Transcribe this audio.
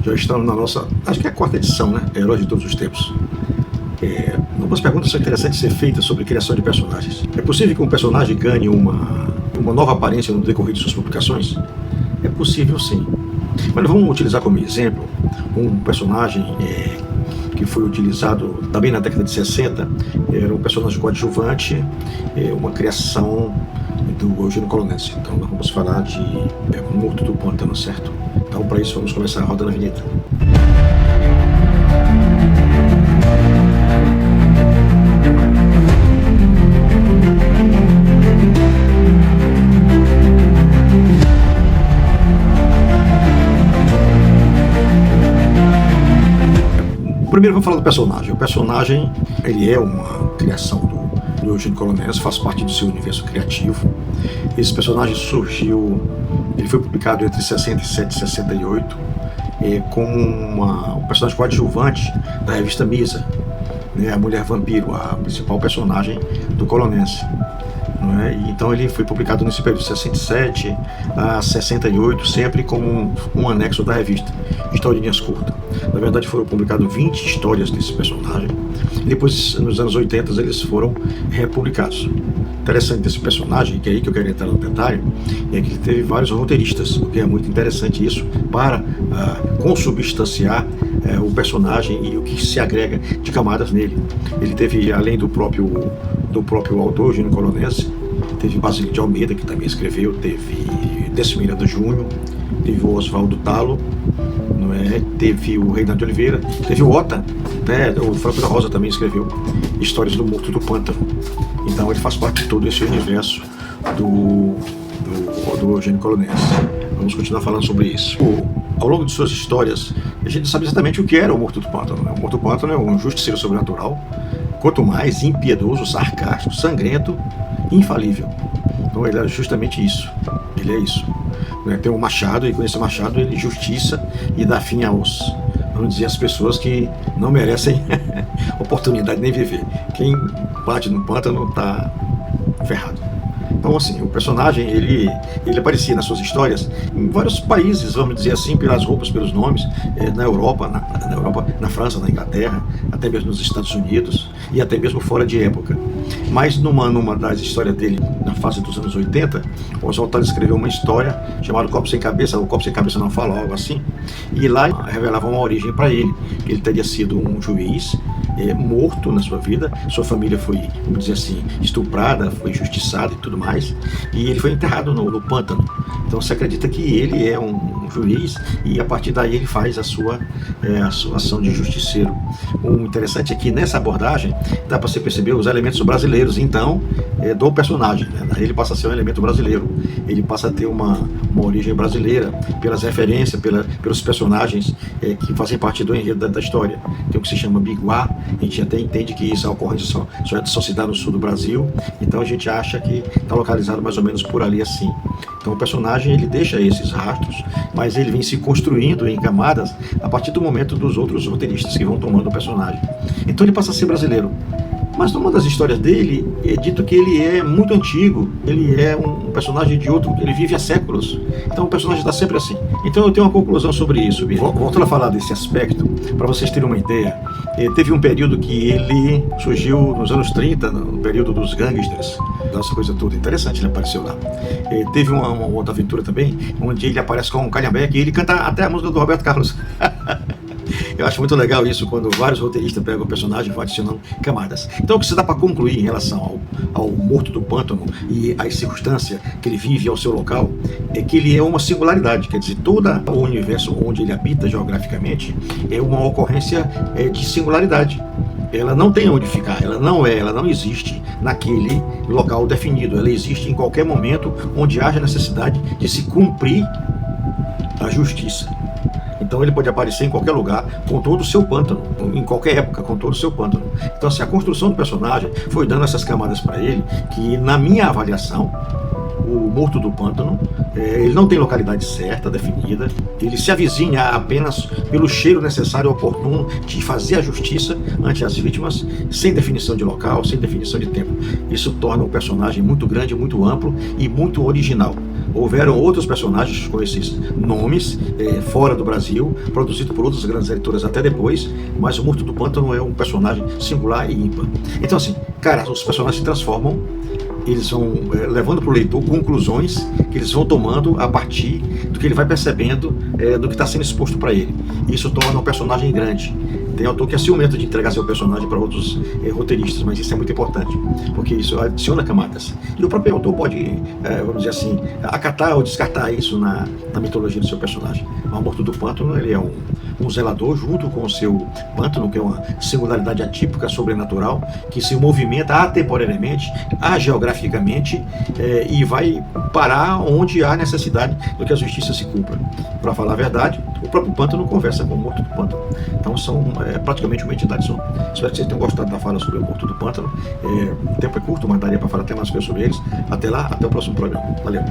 Já estamos na nossa, acho que é a quarta edição, né? Heróis de Todos os Tempos. Algumas perguntas são interessantes de ser feitas sobre criação de personagens. É possível que um personagem ganhe uma nova aparência no decorrer de suas publicações? É possível, sim. Mas vamos utilizar como exemplo um personagem que foi utilizado também na década de 60, era um personagem coadjuvante, uma criação do Eugênio Colonense. Então nós vamos falar de Morto do Pântano, certo? Então para isso vamos começar rodando a vinheta. Primeiro vamos falar do personagem. O personagem, ele é uma criação do Eugênio Colonense, faz parte do seu universo criativo. Esse personagem ele foi publicado entre 67 e 68, como um personagem coadjuvante da revista Misa, né, a Mulher Vampiro, a principal personagem do Colonense. Então ele foi publicado nesse período de 67 a 68, sempre como um anexo da revista, historinhas curtas. Na verdade foram publicadas 20 histórias desse personagem, e depois nos anos 80 eles foram republicados. Interessante desse personagem, que é aí que eu quero entrar no detalhe, é que ele teve vários roteiristas, o que é muito interessante isso, para consubstanciar o personagem e o que se agrega de camadas nele. Ele teve, além do próprio autor, Eugênio Colonense, teve Basílio de Almeida, que também escreveu, teve Décio Miranda Júnior, teve o Oswaldo Talo, teve o Reinaldo de Oliveira, teve o Ota, o Franco da Rosa também escreveu Histórias do Morto do Pântano. Então ele faz parte de todo esse universo do Eugênio Colonense. Vamos continuar falando sobre isso. Ao longo de suas histórias, a gente sabe exatamente o que era o Morto do Pântano. O Morto do Pântano é um justiceiro sobrenatural, quanto mais impiedoso, sarcástico, sangrento, infalível. Então ele é justamente isso. Ele é isso. Tem um machado, e com esse machado ele justiça e dá fim vamos dizer, às pessoas que não merecem oportunidade nem viver. Quem bate no pântano está ferrado. Então, assim, o personagem, ele aparecia nas suas histórias em vários países, vamos dizer assim, pelas roupas, pelos nomes, na Europa, na França, na Inglaterra, até mesmo nos Estados Unidos e até mesmo fora de época. Mas numa das histórias dele, na fase dos anos 80, o Oswaldo Talo escreveu uma história chamada Copo Sem Cabeça, o Copo Sem Cabeça Não Fala, algo assim, e lá revelava uma origem para ele, que ele teria sido um juiz morto na sua vida, sua família foi, vamos dizer assim, estuprada, foi injustiçada e tudo mais, e ele foi enterrado no pântano. Então se acredita que ele é um juiz e a partir daí ele faz a sua ação de justiceiro. O interessante é que nessa abordagem dá para você perceber os elementos brasileiros, então, do personagem, Ele passa a ser um elemento brasileiro, ele passa a ter uma origem brasileira, pelas referências, pelos personagens que fazem parte do enredo da história. Tem o que se chama biguá, a gente até entende que isso é ocorrência só se dá no sul do Brasil, então a gente acha que está localizado mais ou menos por ali assim. Então o personagem ele deixa esses rastros, mas ele vem se construindo em camadas a partir do momento dos outros roteiristas que vão tomando o personagem. Então ele passa a ser brasileiro. Mas numa das histórias dele é dito que ele é muito antigo, ele é um personagem de outro, ele vive há séculos, então o personagem está sempre assim. Então eu tenho uma conclusão sobre isso, voltando a falar desse aspecto, para vocês terem uma ideia, teve um período que ele surgiu nos anos 30, no período dos gangsters, essa coisa toda, interessante, ele apareceu lá. Teve uma outra aventura também, onde ele aparece com um calhambeque e ele canta até a música do Roberto Carlos. Eu acho muito legal isso, quando vários roteiristas pegam o personagem e vão adicionando camadas. Então o que se dá para concluir em relação ao Morto do Pântano e à circunstância que ele vive ao seu local, é que ele é uma singularidade, quer dizer, todo o universo onde ele habita geograficamente é uma ocorrência de singularidade. Ela não tem onde ficar, ela não existe naquele local definido, ela existe em qualquer momento onde haja necessidade de se cumprir a justiça. Então ele pode aparecer em qualquer lugar com todo o seu pântano, em qualquer época com todo o seu pântano. Então assim, a construção do personagem foi dando essas camadas para ele, que na minha avaliação, o Morto do Pântano, ele não tem localidade certa, definida, ele se avizinha apenas pelo cheiro necessário e oportuno de fazer a justiça ante as vítimas, sem definição de local, sem definição de tempo. Isso torna o personagem muito grande, muito amplo e muito original. Houveram outros personagens com esses nomes fora do Brasil, produzido por outras grandes editoras até depois, mas o Morto do Pântano é um personagem singular e ímpar. Então assim, cara, os personagens se transformam, eles vão levando para o leitor conclusões que eles vão tomando a partir do que ele vai percebendo do que está sendo exposto para ele. Isso torna um personagem grande. Tem autor que é ciumento de entregar seu personagem para outros roteiristas, mas isso é muito importante, porque isso adiciona camadas. E o próprio autor pode, vamos dizer assim, acatar ou descartar isso na mitologia do seu personagem. Mas o Morto do Pântano, ele é um zelador junto com o seu pântano, que é uma singularidade atípica, sobrenatural, que se movimenta atemporariamente, ageograficamente, e vai parar onde há necessidade do que a justiça se cumpra. Para falar a verdade, o próprio pântano conversa com o Morto do Pântano. Então são praticamente uma entidade só. Espero que vocês tenham gostado da fala sobre o Morto do Pântano. O tempo é curto, mas daria para falar até mais coisas sobre eles. Até lá, até o próximo programa. Valeu!